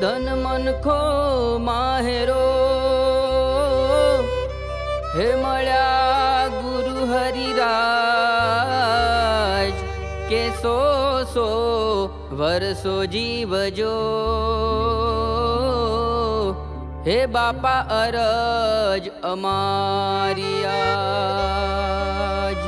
ધન મનખો માહેરો હે મળ્યા ગુરુ હરિરાજ કે સો વર્ષો જીવજો હે બાપા અરજ અમારી આજ.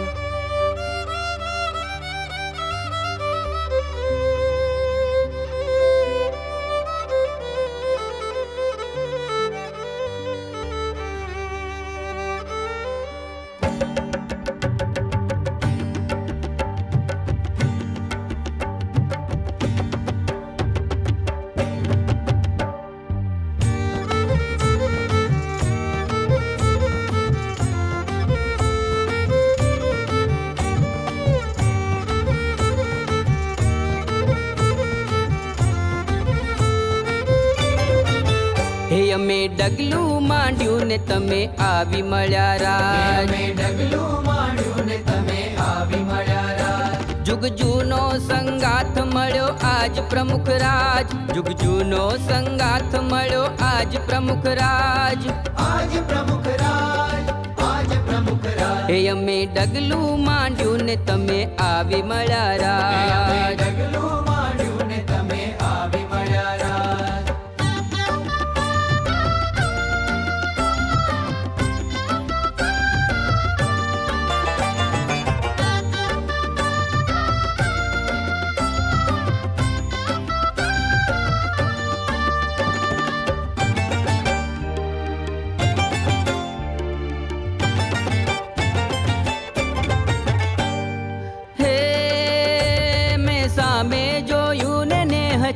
હે અમે ડગલું માંડ્યું ને તમે આવી મળ્યા રાજ. ડગલું માંડ્યું ને તમે આવી મળ્યા રાજ. જુગ જૂનો સંગાથ મળ્યો આજ પ્રમુખ રાજ. જુગ જૂનો સંગાથ મળ્યો આજ પ્રમુખ રાજ. આજ પ્રમુખ રાજ, આજ પ્રમુખ રાજ. હે અમે ડગલું માંડ્યું ને તમે આવી મળ્યા રાજ. ડગલું માંડ્યું ને તમે આવી મળ્યા રાજ.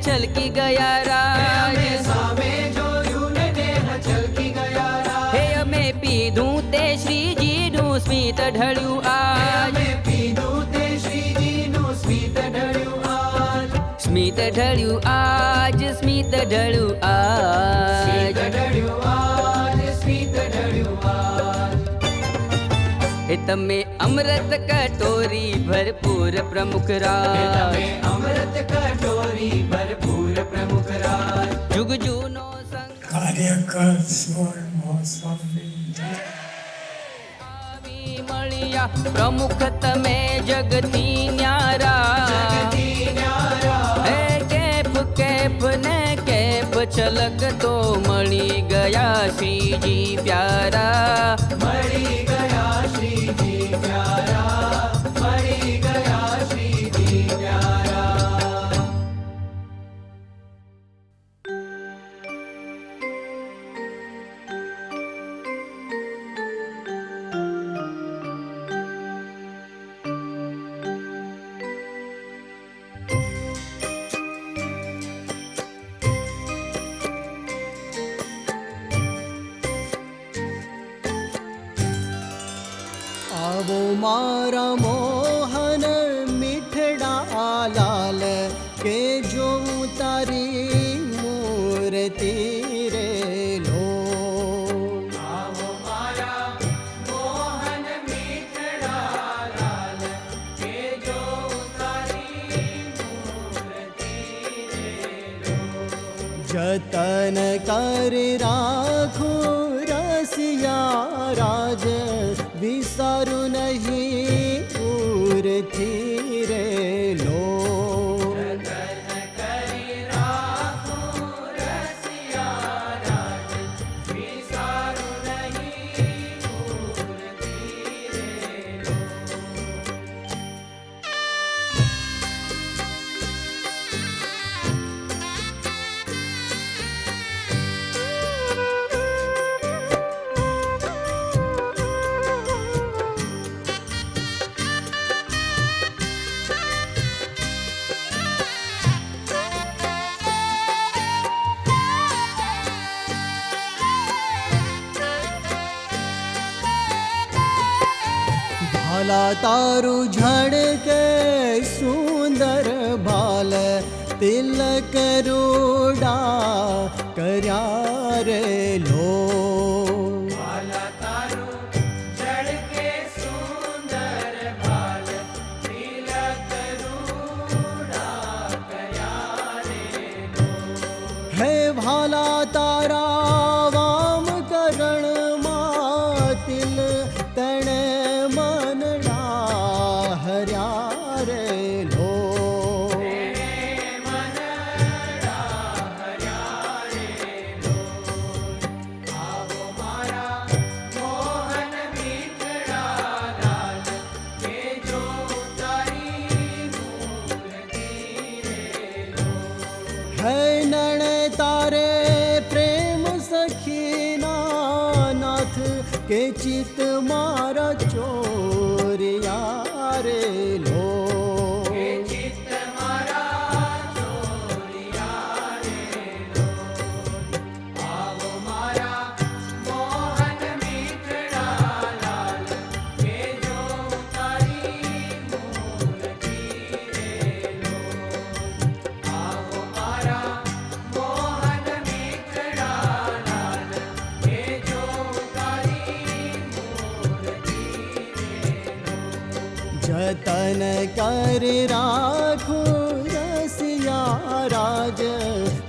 છલકી ગયા રાજ. સામે જોયું ને દેહ છલકી ગયા રાજ. હે અમે પીધું તે શ્રીજીનું સ્મિત ઢળ્યું આજ. અમે પીધું તે શ્રીજીનું સ્મિત ઢળ્યું આજ. સ્મિત ઢળ્યું આજ, સ્મિત ઢળ્યું આજ. સ્મિત ઢળ્યું આજ, સ્મિત ઢળ્યું આજ. હે તમે અમૃત કટોરી ભરપૂર પ્રમુખ રાજ. તમે અમૃત કટોરી ભરપૂર પ્રમુખ રાજ. જુગ જૂનો સંગ કાર્યકર સ્વર્ણો સ્વામી આવી મળ્યા પ્રમુખ તમે જગતી ન્યારા. જગતી ન્યારા. હે કેફ કેફ ને કેફ છલકતો મળી ગયા શ્રીજી પ્યારા. મળી ગયા શ્રીજી પ્યારા. મળી ગયા શ્રીજી પ્યારા. આવો મારા મોહન મીઠડા લાલ કે જોઉં તારી મૂર્તિ રે લો. આવો મારા મોહન મીઠડા લાલ કે જો તારી મૂર્તિ રે લો. જતન કરી રાખું રસિયા રાજ વિસારું નહીં પૂરથી રે લો. ભાલા તારું ઝડકે સુંદર ભાલ તિલક રૂડા કર્યા રે લો. હે નાથ કે ચિત મારા ચોરિયા રે લો. જતન કર રાખો રસિયા રાજ,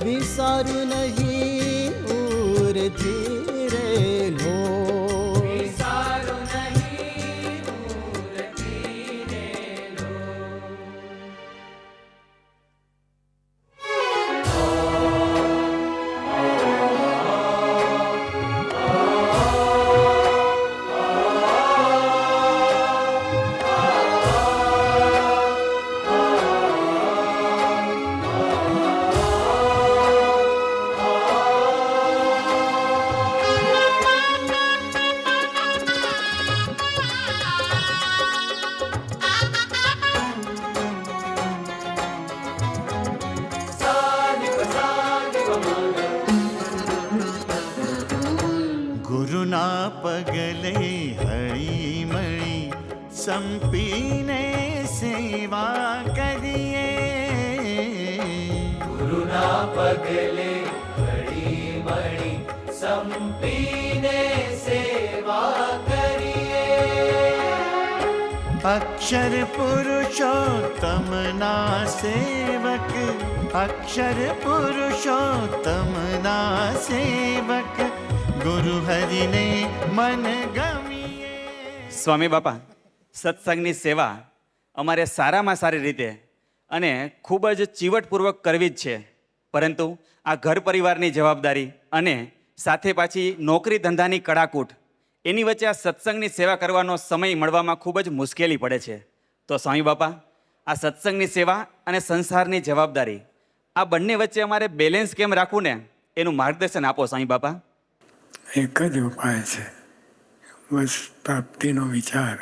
વિસારું નહીં ઉરથી રે લો. ગુરુના પગલે હળી મળી સંપીને સેવા કરીએ. ગુરુના પગલે હળી મળી સંપીને સેવા કરીએ. અક્ષર પુરુષોત્તમના સેવક, અક્ષર પુરુષોત્તમના સેવક, ગુરુ હરિને મન ગમીએ. સ્વામી બાપા, સત્સંગની સેવા અમારે સારામાં સારી રીતે અને ખૂબ જ ચીવટપૂર્વક કરવી જ છે, પરંતુ આ ઘર પરિવારની જવાબદારી અને સાથે પાછી નોકરી ધંધાની કડાકૂટ, એની વચ્ચે આ સત્સંગની સેવા કરવાનો સમય મળવામાં ખૂબ જ મુશ્કેલી પડે છે. તો સ્વામી બાપા, આ સત્સંગની સેવા અને સંસારની જવાબદારી, આ બંને વચ્ચે અમારે બેલેન્સ કેમ રાખવું ને એનું માર્ગદર્શન આપો સ્વામી બાપા. એક જ ઉપાય છે, બસ પ્રાપ્તિનો વિચાર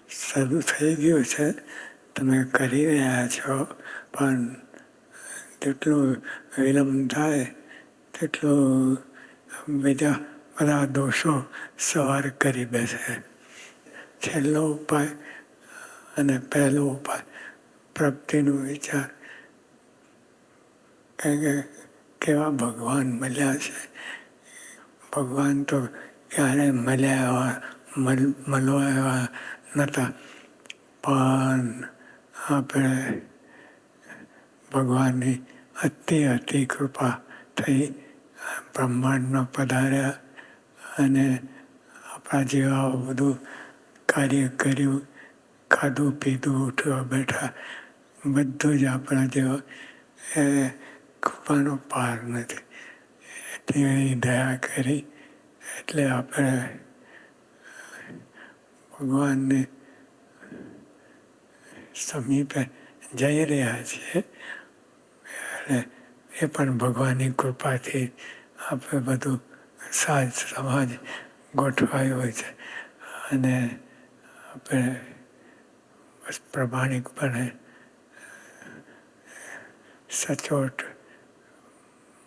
શરૂ થઈ ગયો છે, તમે કરી રહ્યા છો, પણ જેટલું વિલંબ થાય તેટલું બધા દોષો સવાર કરી બેસે. છેલ્લો ઉપાય અને પહેલો ઉપાય પ્રાપ્તિનો વિચાર. કેવા ભગવાન મળ્યા છે. ભગવાન તો ક્યારે મળ્યા મળવા એવા નહોતા, પણ આપણે ભગવાનની અતિ કૃપા થઈ બ્રહ્માંડમાં પધાર્યા અને આપણા જેવા બધું કાર્ય કર્યું, ખાધું પીધું, ઉઠવા બેઠા, બધું જ આપણા જેવા. એ કૃપાનો પાર નથી. એટલી દયા કરી એટલે આપણે ભગવાનને સમીપે જઈ રહ્યા છીએ. એટલે એ પણ ભગવાનની કૃપાથી આપણે બધું સાજ સમાજ ગોઠવાયો હોય છે અને આપણે બસ પ્રમાણિકપણે સચોટ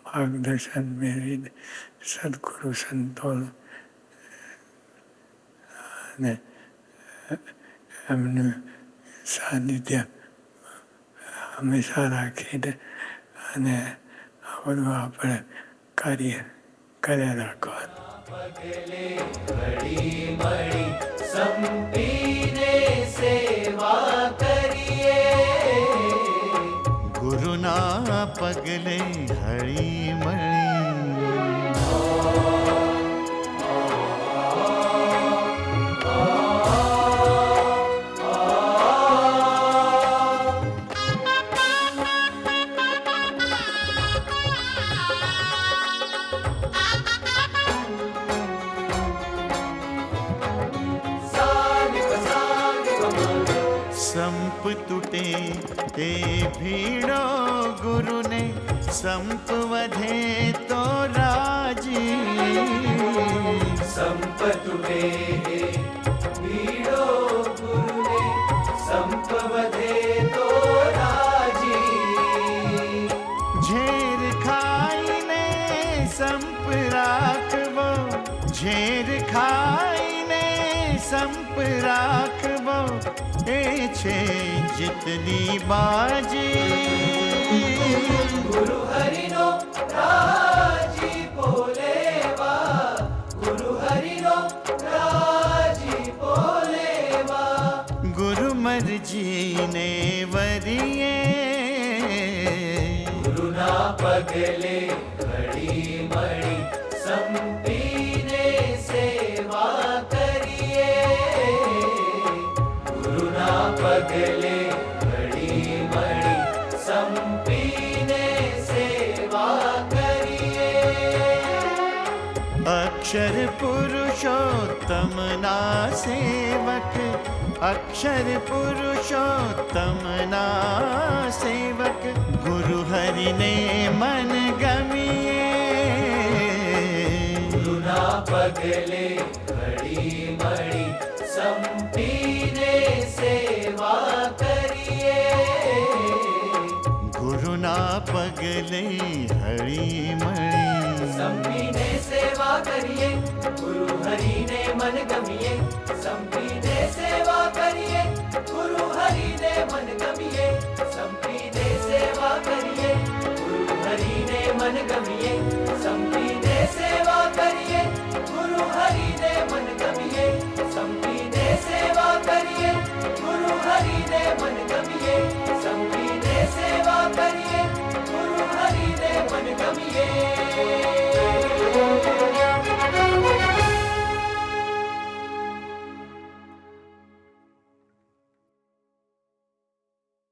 માર્ગદર્શન મેળવીને સદગુરુ સંતોનું અને એમનું સાનિધ્ય હંમેશા રાખીને અને આ બધું આપણે કાર્ય કર્યા રાખવાનું. પગલે હળી મળી સંપીને સેવા કરીએ. ગુરુના પગલે હળી મળી. સંપ તૂટે તે ભીડો ગુરુને, સંપ વધે તો રાજી. સંપ तुवे भीड़ो गुरु ने संप वधे तो राजी झेर खाईने संप राखवो झेर खाईने संप राखवो ए छे जितनी बाजी गुरु हरिनो राजी बोलेवा गुरु हरिनो राजी बोलेवा गुरु मर्जी ने वरिये गुरु ना पगले घड़ी मड़ी संपीने सेवा करिए गुरु ना पगले घड़ी मड़ी संपीने सेवा करिए अक्षर पुरुषोत्तम ना सेवक अक्षर पुरुषोत्तम ना सेवक गुरु हरि ने मन गमिए गुरु ना पगले घड़ी मड़ी संपीने सेवा करिए गुरु ना पगले हरि मणि संपीने सेवा करिए गुरु हरि ने मन गमिए संपीने सेवा करिए गुरु हरि ने मन गमिए संपीने सेवा करिए गुरु हरि ने मन गमिए संपीने सेवा करिए गुरु हरि ने मन गमिए संपीने सेवा करिए गुरु हरि ने मन गमिए